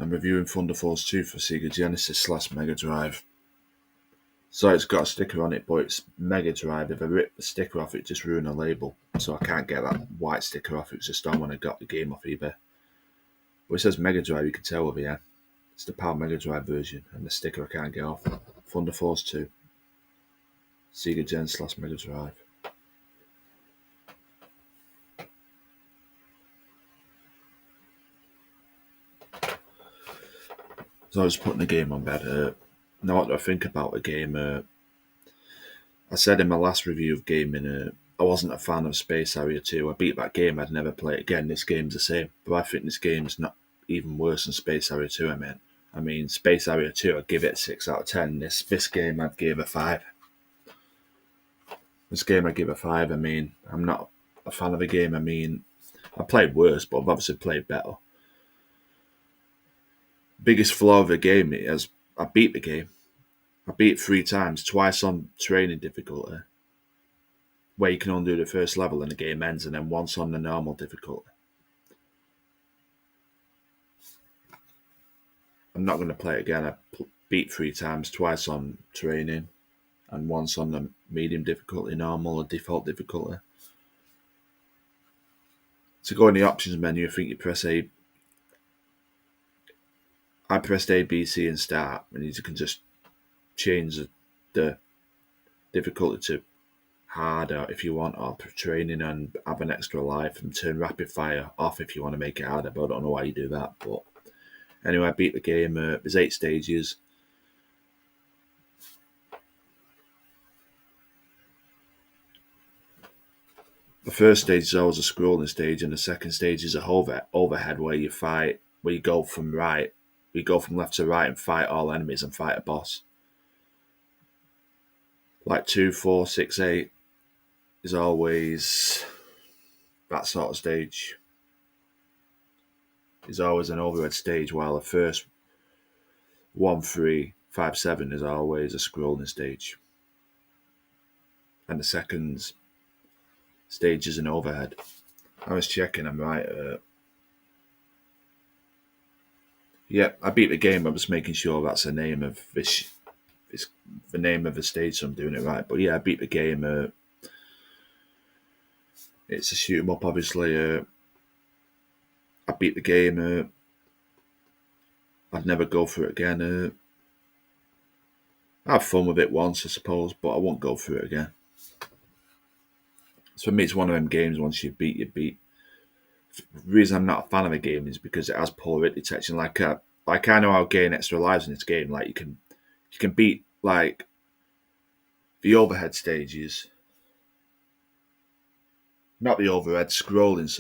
I'm reviewing Thunder Force 2 for Sega Genesis / Megadrive. So it's got a sticker on it, but it's Megadrive. If I rip the sticker off, it just ruined the label. So I can't get that white sticker off. It was just on when I got the game off eBay. But it says Megadrive, you can tell over here. It's the PAL Megadrive version, and the sticker I can't get off. Thunder Force 2. Sega Gen / Megadrive. So I was putting the game on bed. Now what do I think about the game? I said in my last review of gaming, I wasn't a fan of Space Harrier 2. I beat that game, I'd never play it again. This game's the same. But I think this game's not even worse than Space Harrier 2, I mean, Space Harrier 2, I'd give it a 6 out of 10. This game, I'd give a 5. This game, I'd give a 5. I mean, I'm not a fan of the game. I mean, I played worse, but I've obviously played better. Biggest flaw of the game is I beat the game. I beat it 3 times, twice on training difficulty, where you can only do the first level and the game ends, and then once on the normal difficulty. I'm not going to play it again. I beat 3 times, twice on training, and once on the medium difficulty, normal, or default difficulty. To go in the options menu, I think you press A. I pressed A, B, C, and start, and you can just change the difficulty to harder if you want, or training and have an extra life, and turn rapid fire off if you want to make it harder. But I don't know why you do that. But anyway, I beat the game. There's 8 stages. The first stage is always a scrolling stage, and the second stage is a overhead where you fight, where you go from left to right and fight all enemies and fight a boss. Like 2, 4, 6, 8 is always that sort of stage. Is always an overhead stage, while the first 1, 3, 5, 7 is always a scrolling stage. And the second stage is an overhead. I was checking, I'm right. Yeah, I beat the game. I was making sure that's the name of this. It's the name of the stage, so I'm doing it right. But yeah, I beat the game. It's a shoot 'em up, obviously. I beat the game. I'd never go through it again. I had fun with it once, I suppose, but I won't go through it again. So for me, it's one of them games. Once you beat, you beat. The reason I'm not a fan of the game is because it has poor hit detection. Like I know how to gain extra lives in this game. Like you can beat like the overhead stages, not the overhead scrolling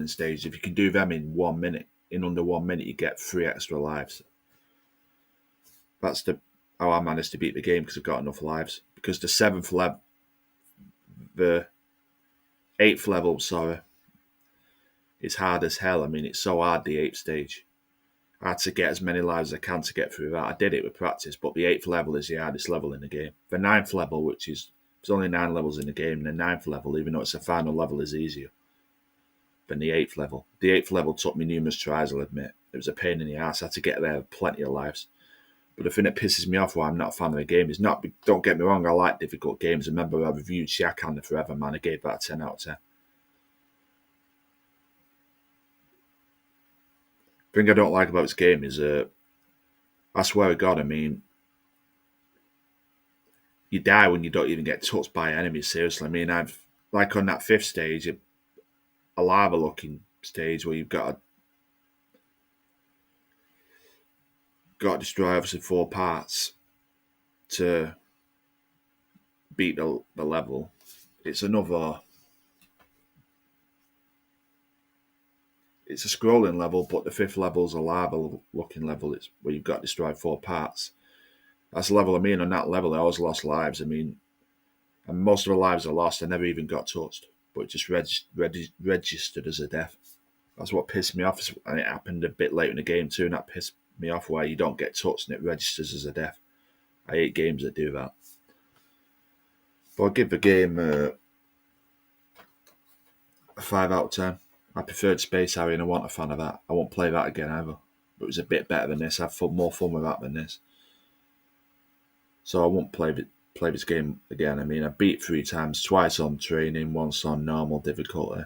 stages. If you can do them in 1 minute, in under 1 minute, you get 3 extra lives. That's how I managed to beat the game, because I've got enough lives. Because the 8th level, it's hard as hell. I mean, it's so hard, the 8th stage. I had to get as many lives as I can to get through that. I did it with practice, but the 8th level is the hardest level in the game. The 9th level, there's only 9 levels in the game, and the 9th level, even though it's a final level, is easier than the 8th level. The 8th level took me numerous tries, I'll admit. It was a pain in the ass. I had to get there with plenty of lives. But the thing that pisses me off why I'm not a fan of the game is not, don't get me wrong, I like difficult games. I remember I reviewed Shakan the Forever Man. I gave that a 10 out of 10. The thing I don't like about this game is, I swear to God, I mean, you die when you don't even get touched by enemies, seriously. I mean, I've, like on that 5th stage, a lava-looking stage where you've got to destroy, obviously, 4 parts to beat the level. It's a scrolling level, but the 5th level is a lava-looking level. It's where you've got to destroy 4 parts. That's the level I mean. On that level, I always lost lives. I mean, and most of the lives I lost, I never even got touched, but it just registered as a death. That's what pissed me off, and it happened a bit later in the game too, and that pissed me off where you don't get touched and it registers as a death. I hate games that do that. But I'll give the game a 5 out of 10. I preferred Space Harrier, and I wasn't a fan of that. I won't play that again either. but it was a bit better than this. I had more fun with that than this. So I won't play this game again. I mean, I beat 3 times, twice on training, once on normal difficulty.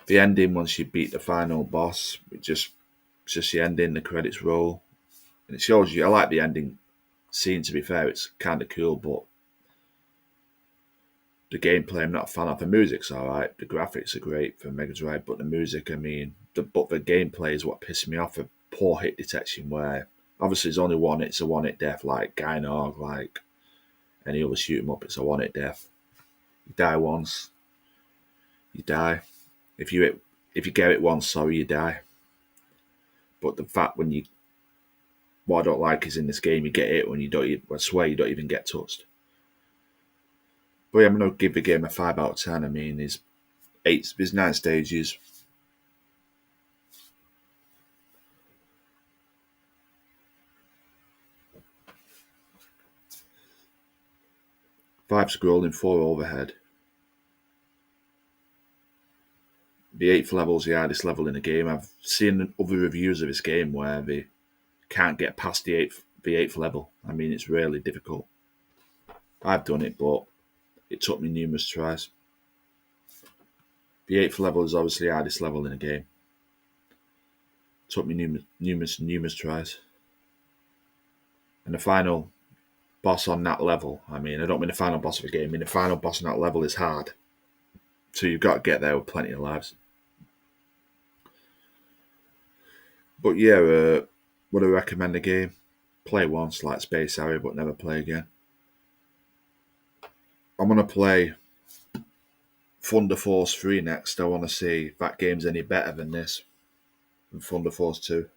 The ending, once you beat the final boss, it's just the ending, the credits roll. And it shows you, I like the ending scene, to be fair, it's kind of cool, but the gameplay I'm not a fan of. The music's alright, the graphics are great for Megadrive, but the music, I mean, the gameplay is what pissed me off. For poor hit detection, where obviously it's only one, it's a one-hit death, like Gynog, like any other shoot 'em up, it's a one-hit death. You die once, you die. If you get it once, sorry, you die. But the fact what I don't like is in this game you get it when you don't. I swear you don't even get touched. But yeah, I'm gonna give the game a 5 out of 10. I mean, there's 9 stages. Five scrolling, 4 overhead. The 8th level is the hardest level in the game. I've seen other reviews of this game where they can't get past the eighth level. I mean, it's really difficult. I've done it, but it took me numerous tries. The 8th level is obviously the hardest level in the game. It took me numerous tries. And the final boss on that level, I mean, I don't mean the final boss of the game, I mean the final boss on that level is hard. So you've got to get there with plenty of lives. But yeah, would I recommend the game? Play once, like Space Harrier, but never play again. I'm going to play Thunder Force 3 next. I want to see if that game's any better than this, than Thunder Force 2.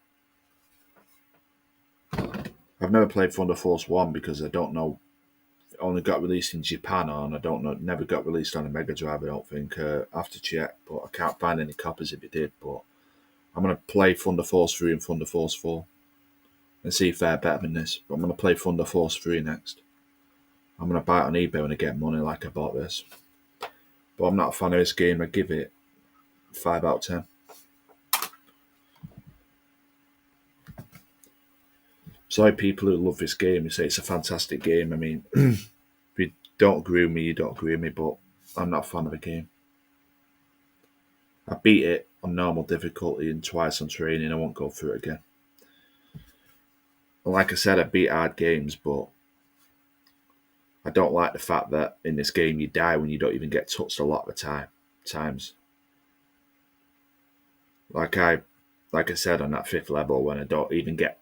I've never played Thunder Force 1 because I don't know. It only got released in Japan, and I don't know. Never got released on a Mega Drive, I don't think. I have to check, but I can't find any copies if it did. But I'm going to play Thunder Force 3 and Thunder Force 4 and see if they're better than this. But I'm going to play Thunder Force 3 next. I'm going to buy it on eBay when I get money like I bought this. But I'm not a fan of this game. I give it 5 out of 10. Sorry, people who love this game, who say it's a fantastic game. I mean, if you don't agree with me, you don't agree with me, but I'm not a fan of the game. I beat it on normal difficulty and twice on training. I won't go through it again. And like I said, I beat hard games, but I don't like the fact that in this game you die when you don't even get touched a lot of the times. Like I said on that 5th level, when I don't even get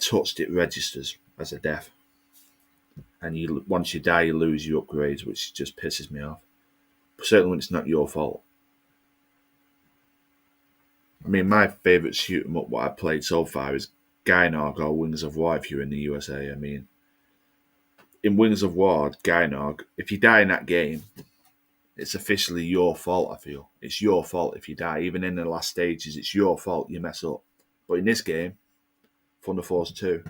touched, it registers as a death. And once you die, you lose your upgrades, which just pisses me off. Certainly when it's not your fault. I mean, my favourite shoot 'em up what I've played so far is Gynog or Wings of War if you're in the USA. I mean, in Wings of War, Gynog, if you die in that game, it's officially your fault, I feel. It's your fault if you die. Even in the last stages, it's your fault you mess up. But in this game, Thunder Force 2,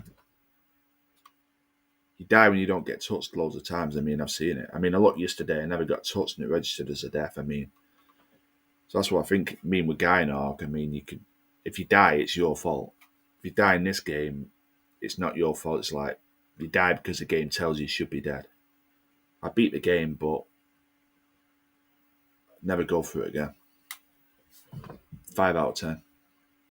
you die when you don't get touched loads of times. I mean, I've seen it. I mean, I looked yesterday, I never got touched and it registered as a death. I mean, so that's what I think. I mean, with Gynog, I mean, if you die, it's your fault. If you die in this game, it's not your fault. It's like you die because the game tells you should be dead. I beat the game, but never go through it again. 5 out of 10.